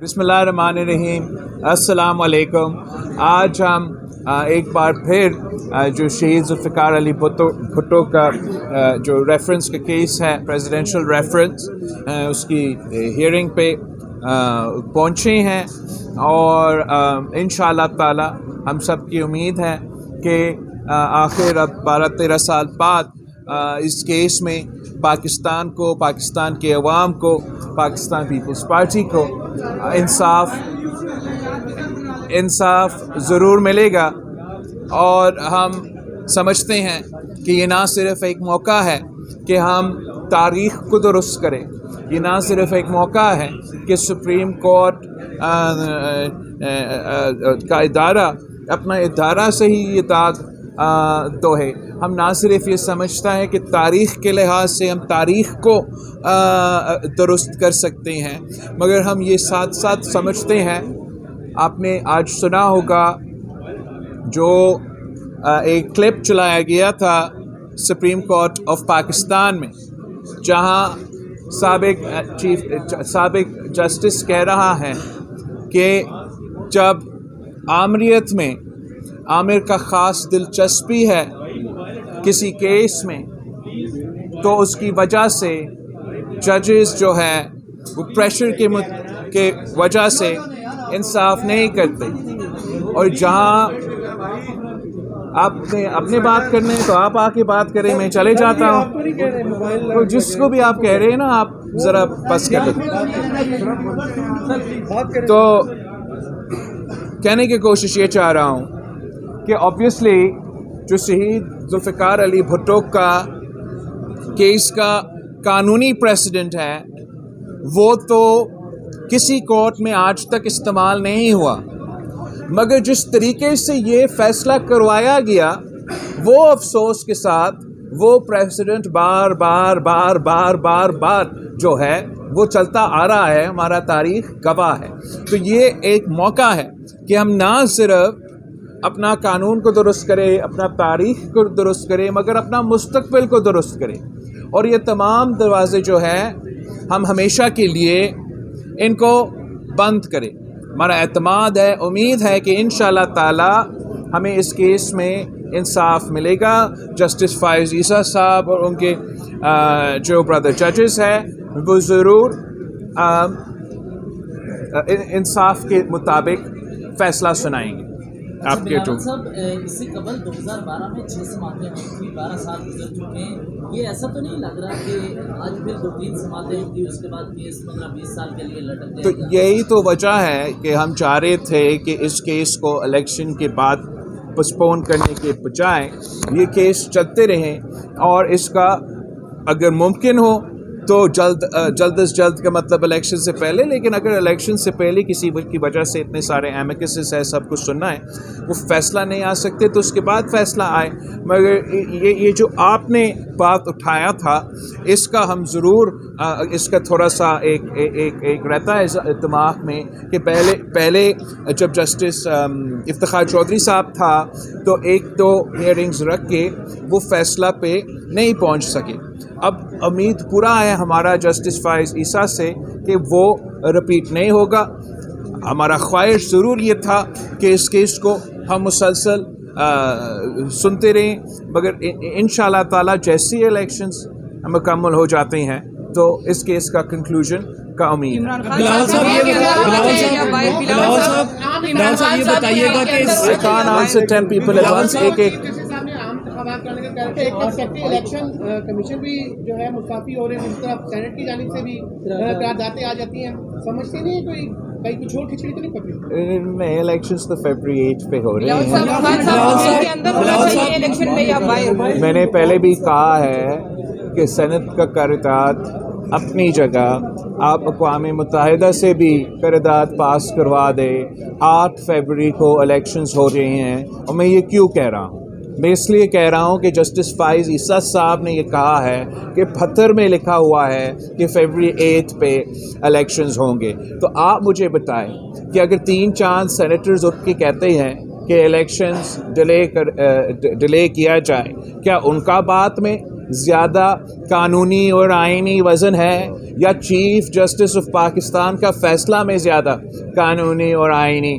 बिस्मिल्लाहिर्रहमानिर्रहीम, अस्सलाम वालेकुम। आज हम एक बार फिर जो शहीद ज़ुल्फ़िकार अली भुट्टो का जो रेफरेंस का केस है, प्रेसिडेंशियल रेफरेंस, उसकी हियरिंग पे पहुँचे हैं और इंशाअल्लाह ताला हम सब की उम्मीद है कि आखिर अब 12-13 साल बाद इस केस में पाकिस्तान को, पाकिस्तान के अवाम को, पाकिस्तान पीपल्स पार्टी को इंसाफ ज़रूर मिलेगा। और हम समझते हैं कि ये ना सिर्फ़ एक मौका है कि हम तारीख़ को दुरुस्त करें, ये ना सिर्फ़ एक मौका है कि सुप्रीम कोर्ट का इदारा अपना इदारा से ही ये दाग तो है। हम ना सिर्फ ये समझता है कि तारीख़ के लिहाज से हम तारीख़ को दुरुस्त कर सकते हैं, मगर हम ये साथ साथ समझते हैं, आपने आज सुना होगा जो एक क्लिप चलाया गया था सुप्रीम कोर्ट ऑफ पाकिस्तान में, जहां साबिक जस्टिस कह रहा है कि जब आमरीत में आमिर का ख़ास दिलचस्पी है किसी केस में, तो उसकी वजह से जजेस जो है वो प्रेशर के वजह से इंसाफ नहीं करते। और जहां आपने अपने बात करने तो आप आके बात करें, मैं चले जाता हूँ। तो जिसको भी आप कह रहे हैं ना, आप ज़रा बस कर तो कहने की कोशिश ये चाह रहा हूँ कि ऑब्वियसली जो शहीद ज़ुल्फ़िकार अली भुट्टो का केस का कानूनी प्रेसिडेंट है, वो तो किसी कोर्ट में आज तक इस्तेमाल नहीं हुआ, मगर जिस तरीके से ये फ़ैसला करवाया गया, वो अफसोस के साथ वो प्रेसिडेंट बार बार जो है वो चलता आ रहा है, हमारा तारीख़ गवाह है। तो ये एक मौका है कि हम ना सिर्फ अपना कानून को दुरुस्त करें, अपना तारीख़ को दुरुस्त करें, मगर अपना मुस्तक़बिल को दुरुस्त करें। और ये तमाम दरवाज़े जो हैं हम हमेशा के लिए इनको बंद करें। हमारा एतमाद है, उम्मीद है कि इंशाअल्लाह ताला हमें इस केस में इंसाफ मिलेगा। जस्टिस फ़ाइज़ ईसा साहब और उनके जो ब्रदर जजेस हैं वो ज़रूर इंसाफ के मुताबिक फ़ैसला सुनाएंगे। आपके जो इससे कबल 2012 में 6 समातें हुई थी, 12 साल गुजर चुके हैं। ये ऐसा तो नहीं लग रहा कि आज फिर 2-3 समातें होंगी, उसके बाद केस 15-20 साल के लिए लटक जाएगा? तो यही तो वजह है कि हम चाह रहे थे कि इस केस को इलेक्शन के बाद पोस्टपोन करने के बजाय ये केस चलते रहें, और इसका अगर मुमकिन हो तो जल्द से जल्द का मतलब इलेक्शन से पहले, लेकिन अगर इलेक्शन से पहले किसी की वजह से इतने सारे एमिकसेस है, सब कुछ सुनना है, वो फ़ैसला नहीं आ सकते, तो उसके बाद फ़ैसला आए। मगर ये जो आपने बात उठाया था, इसका हम ज़रूर इसका थोड़ा सा एक रहता है दिमाग में कि पहले जब जस्टिस इफ्तिखार चौधरी साहब था तो 1-2 हियरिंग्स रख के वो फ़ैसला पे नहीं पहुंच सके। अब उम्मीद पूरा है हमारा जस्टिस फ़ाइज़ ईसा से कि वो रिपीट नहीं होगा। हमारा ख्वाहिश ज़रूर ये था कि इस केस को हम मुसलसल सुनते रहें, मगर इंशाअल्लाह ताला जैसी इलेक्शंस मुकम्मल हो जाते हैं तो इस केस का कंक्लूजन का उम्मीद है। बिलावल साहब ये बताइएगा कि I can't answer 10 people at once। एक इलेक्शन कमीशन भी जो है मुस्ताफी हो रहे हैं, इस तरफ सेनेट की जानिब से भी करारदातें आ जाती हैं, समझते नहीं कोई कहीं कुछ और खिचड़ी तो नहीं पकड़ी? नहीं, इलेक्शंस तो फरवरी 8 पे हो रहे हैं। मैंने पहले भी कहा है कि सेनेट का करारदाद अपनी जगह, आप अक़वाम मुत्तहिदा से भी करारदाद पास करवा दे। 8 फरवरी को इलेक्शंस हो रहे हैं, और मैं ये क्यों कह रहा हूँ? मैं इसलिए कह रहा हूँ कि जस्टिस फ़ाइज़ ईसा साहब ने ये कहा है कि पत्थर में लिखा हुआ है कि फरवरी 8 पे इलेक्शंस होंगे। तो आप मुझे बताएं कि अगर 3-4 सेनेटर्स उठ के कहते हैं कि इलेक्शंस डिले किया जाए, क्या उनका बात में زیادہ قانونی اور آئینی وزن ہے یا چیف جسٹس آف پاکستان کا فیصلہ میں زیادہ قانونی اور آئینی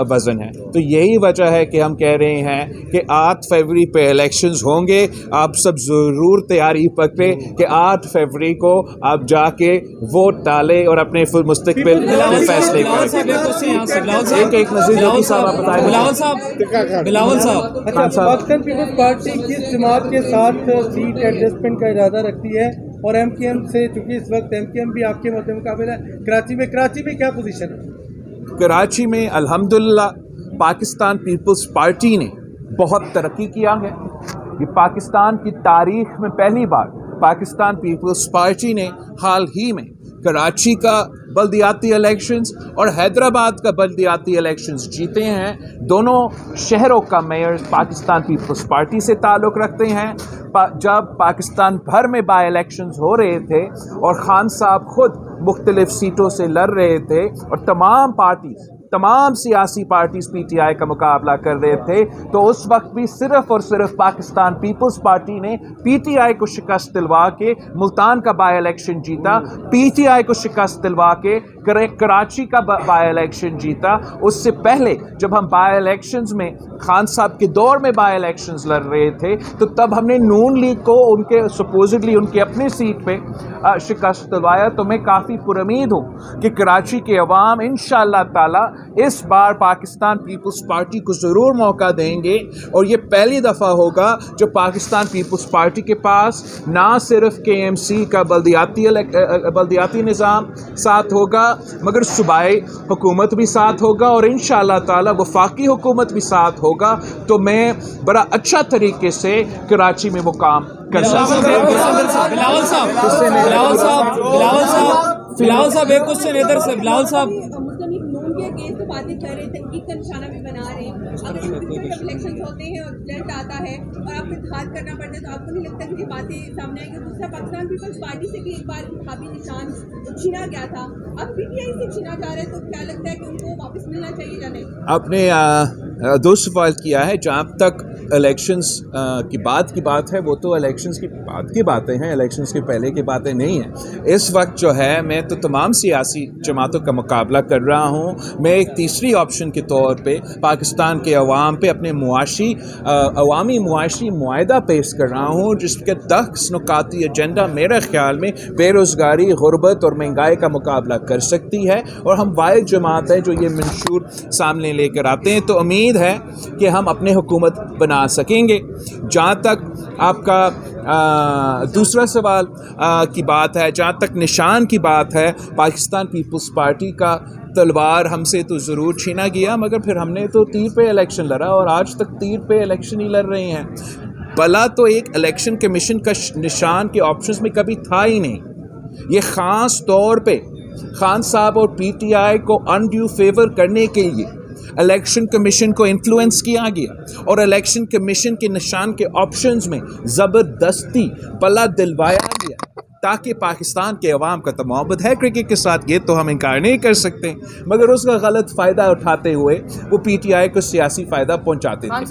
وزن ہے؟ تو یہی وجہ ہے کہ ہم کہہ رہے ہیں کہ 8 فروری پہ الیکشنز ہوں گے. آپ سب ضرور تیاری پکڑیں کہ 8 فروری کو آپ جا کے ووٹ ڈالیں اور اپنے مستقبل کے فیصلے کریں. ایک نظیر صاحب آپ بتائیں. بلاول صاحب پاکستان پیپلز پارٹی کس جماعت کے ساتھ سیٹ ایڈجسٹمنٹ کا ارادہ رکھتی ہے اور ایم کیو ایم سے، چونکہ اس وقت ایم کیو ایم بھی آپ کے مقابل ہے کراچی میں کیا پوزیشن ہے؟ کراچی میں الحمدللہ پاکستان پیپلز پارٹی نے بہت ترقی کیا ہے. یہ پاکستان کی تاریخ میں پہلی بار پاکستان پیپلز پارٹی نے حال ہی میں کراچی کا بلدیاتی الیکشنز اور حیدرآباد کا بلدیاتی الیکشنز جیتے ہیں. دونوں شہروں کا میئر پاکستان پیپلز پارٹی سے تعلق رکھتے ہیں. جب پاکستان بھر میں بائی الیکشنز ہو رہے تھے اور خان صاحب خود مختلف سیٹوں سے لڑ رہے تھے اور تمام سیاسی پارٹیز پی ٹی آئی کا مقابلہ کر رہے تھے، تو اس وقت بھی صرف اور صرف پاکستان پیپلز پارٹی نے پی ٹی آئی کو شکست دلوا کے ملتان کا بائی الیکشن جیتا، پی ٹی آئی کو شکست دلوا کے کراچی کا بائی الیکشن جیتا. اس سے پہلے جب ہم بائی الیکشنز میں خان صاحب کے دور میں بائی الیکشنز لڑ رہے تھے تو تب ہم نے نون لیگ کو ان کے سپوزڈلی ان کی اپنی سیٹ پہ شکست دلوایا. تو میں کافی پرامید ہوں کہ کراچی کے عوام انشاءاللہ تعالی اس بار پاکستان پیپلز پارٹی کو ضرور موقع دیں گے. اور یہ پہلی دفعہ ہوگا جب پاکستان پیپلز پارٹی کے پاس نہ صرف کے ایم سی کا بلدیاتی نظام ساتھ ہوگا مگر صوبائی حکومت بھی ساتھ ہوگا اور انشاءاللہ تعالی وفاقی حکومت بھی ساتھ ہوگا. تو میں بڑا اچھا طریقے سے کراچی میں وہ کام کر سکتا ہوں. بلاول صاحب ایک کوشچن ادھر سے. بلاول صاحب کیس تو باتیں کر رہے تھے، تنقید کا نشانہ بھی بنا رہے ہیں. اگر جب الیکشن ہوتے ہیں اور رزلٹ آتا ہے اور آپ کو اتحاد کرنا پڑتا ہے تو آپ کو نہیں لگتا کہ یہ باتیں سامنے آئیں گی؟ دوسرا پاکستان پیپلز پارٹی سے بھی ایک بار انتخابی نشان چھینا گیا تھا، اب پی ٹی آئی سے چھینا جا رہا ہے، تو کیا لگتا ہے کہ ان کو واپس ملنا چاہیے یا نہیں؟ آپ نے 2 سوال کیا ہے. جہاں تک الیکشنز کی بات ہے وہ تو الیکشنز کی بعد کی باتیں ہیں، الیکشنز کے پہلے کی باتیں نہیں ہیں. اس وقت جو ہے میں تو تمام سیاسی جماعتوں کا مقابلہ کر رہا ہوں. میں ایک تیسری آپشن کے طور پہ پاکستان کے عوام پہ اپنے عوامی معاشی معاہدہ پیش کر رہا ہوں جس کے 10 نکاتی ایجنڈا میرے خیال میں بے روزگاری، غربت اور مہنگائی کا مقابلہ کر سکتی ہے اور ہم واحد جماعت ہے جو یہ منشور سامنے لے کر آتے ہیں. تو امید ہے کہ ہم اپنے حکومت بنا سکیں گے. جہاں تک آپ کا دوسرا سوال کی بات ہے، جہاں تک نشان کی بات ہے، پاکستان پیپلز پارٹی کا تلوار ہم سے تو ضرور چھینا گیا مگر پھر ہم نے تو تیر پہ الیکشن لڑا اور آج تک تیر پہ الیکشن ہی لڑ رہے ہیں. بلا تو ایک الیکشن کمیشن کا نشان کے آپشنز میں کبھی تھا ہی نہیں. یہ خاص طور پہ خان صاحب اور پی ٹی آئی کو انڈیو فیور کرنے کے لیے الیکشن کمیشن کو انفلوئنس کیا گیا اور الیکشن کمیشن کے نشان کے آپشنز میں زبردستی پلہ دلوایا گیا تاکہ پاکستان کے عوام کا تو محبت ہے کرکٹ کے ساتھ، یہ تو ہم انکار نہیں کر سکتے، مگر اس کا غلط فائدہ اٹھاتے ہوئے وہ پی ٹی آئی کو سیاسی فائدہ پہنچاتے تھے.